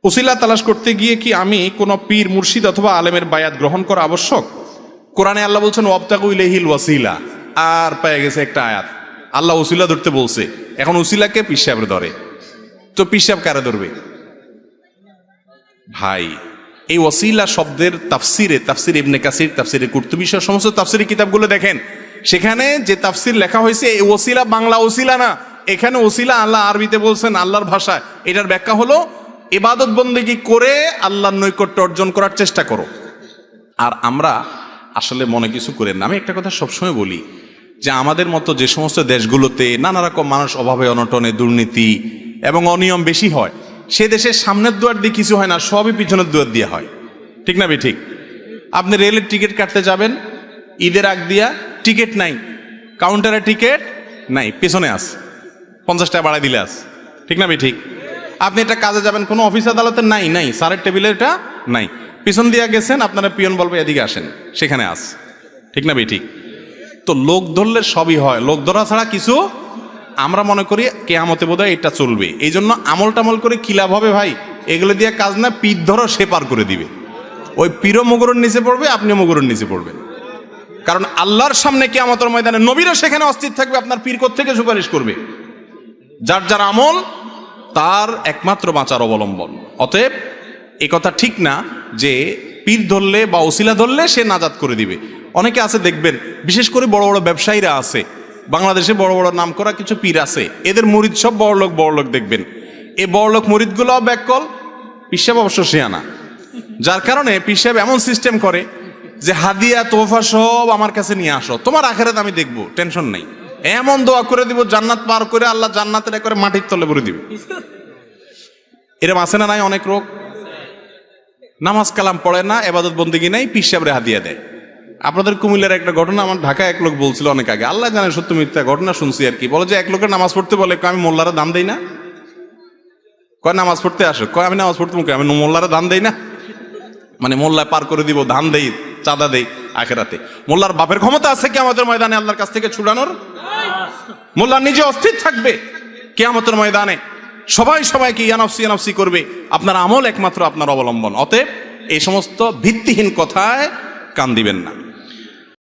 ওসিলা তালাশ করতে গিয়ে কি আমি কোনো পীর মুর্শিদ অথবা আলেমের বায়াত গ্রহণ করা আবশ্যক? কোরআনে আল্লাহ বলছেন ওয়াবতাগু ইলাইহিল ওয়াসিলা, আর পেয়ে গেছে একটা আয়াত, আল্লাহ ওসিলা ধরতে বলছে। এখন ওসিলাকে পীর সাহেব ধরে, তো পীর সাহেব কারে ধরবে? ভাই, এই ওসিলা শব্দের তাফসির ইবনে কাসির, তাফসিরে কুরতুবী সহ সমস্ত তাফসিরি কিতাবগুলো দেখেন, সেখানে যে তাফসির লেখা হয়েছে এই ওসিলা বাংলা ওসিলা না, এখানে ওসিলা আল্লাহ আরবিতে বলছেন, আল্লাহর ভাষায়। এটার ব্যাখ্যা হলো ইবাদত বন্দেগী করে আল্লাহর নৈকট্য অর্জন করার চেষ্টা করো। আর আমরা আসলে মনে কিছু করেন না। আমি একটা কথা সবসময় বলি যে আমাদের মতো যে সমস্ত দেশগুলোতে নানা রকম মানুষ অভাবে অনটনে, দুর্নীতি এবং অনিয়ম বেশি হয়, সে দেশের সামনের দুয়ার দিয়ে কিছু হয় না, সবই পিছনের দুয়ার দিয়ে হয়। ঠিক না ঠিক? আপনি রেলের টিকিট কাটতে যাবেন, ঈদের আগ দিয়া টিকিট নাই, কাউন্টারে টিকিট নাই, পেছনে আস 50 টাকা বাড়াই দিলে আস। ঠিক না ঠিক? আপনি এটা কাজে যাবেন, কোনো অফিস আদালতে নাই, স্যারের টেবিলে এটা নাই, পিছন দিয়ে গেছেন, আপনারা পিয়ন বলবে এদিকে আসেন, সেখানে আস। ঠিক না ঠিক? তো লোক ধরলে সবই হয়, লোক ধরা ছাড়া কিছু। আমরা মনে করি কেয়ামতে বোধহয় এটা চলবে, এই জন্য আমল টামল করে কি লাভ হবে ভাই? এগুলো দিয়ে কাজ না, পীর ধরো, সে পার করে দিবে। ওই পীরও মুগুরের নিচে পড়বে, আপনিও মুগুরের নিচে পড়বেন। কারণ আল্লাহর সামনে কিয়ামতের ময়দানে নবীরা সেখানে অস্থির থাকবে, আপনার পীর কোত্থেকে সুপারিশ করবে? যার যার আমল তার একমাত্র বাঁচার অবলম্বন। অতএব এ কথা ঠিক না যে পীর ধরলে বা ওসিলা ধরলে সে নাজাত করে দিবে। অনেকে আছে দেখবেন, বিশেষ করে বড় বড় ব্যবসায়ীরা আছে, বাংলাদেশে বড় বড় নাম করা কিছু পীর আছে, এদের মুরিদ সব বড়লোক দেখবেন। এই বড়লোক মুরিদগুলো ব্যাককল, পীর সাহেব অবশ্য শিয়ানা। যার কারণে পীর সাহেব এমন সিস্টেম করে যে হাদিয়া তোফা সব আমার কাছে নিয়ে আসো, তোমার আখেরাত আমি দেখবো, টেনশন নেই। এমন দোয়া করে দিব, জান্নাত পার করে আল্লাহ জান্নাতের করে মাটির তলে ভরে দিবে। এরকম আছে না নাই? অনেক লোক নামাজ কালাম পড়ে না, এবাদত বন্দেগী নাই, পীর সাহেবরে হাদিয়া দেয়। আপনাদের কুমিল্লার একটা ঘটনা, আমার ঢাকায় এক লোক বলছিল অনেক আগে, আল্লাহ জানে সত্য মিথ্যা, ঘটনা শুনছি আর কি। বলে যে এক লোকের নামাজ পড়তে বলে, আমি মোল্লারা দান দেই না। কয় নামাজ পড়তে আসো? কয় আমি নামাজ পড়তে মুখে, আমি মোল্লারা দান দেই না। মানে মোল্লায় পার করে দিব, ধান দেই, চাঁদা দেই আখেরাতে। মোল্লার বাপের ক্ষমতা আছে কিয়ামতের ময়দানে আল্লাহর কাছ থেকে ছুড়ানোর? মোল্লা নিজে অস্থির থাকবে কিয়ামতের ময়দানে, সবাইকে ইয়ানফসি করবে। আপনার আমল একমাত্র আপনার অবলম্বন। অতএব এই সমস্ত ভিত্তিহীন কথায় কান দিবেন না।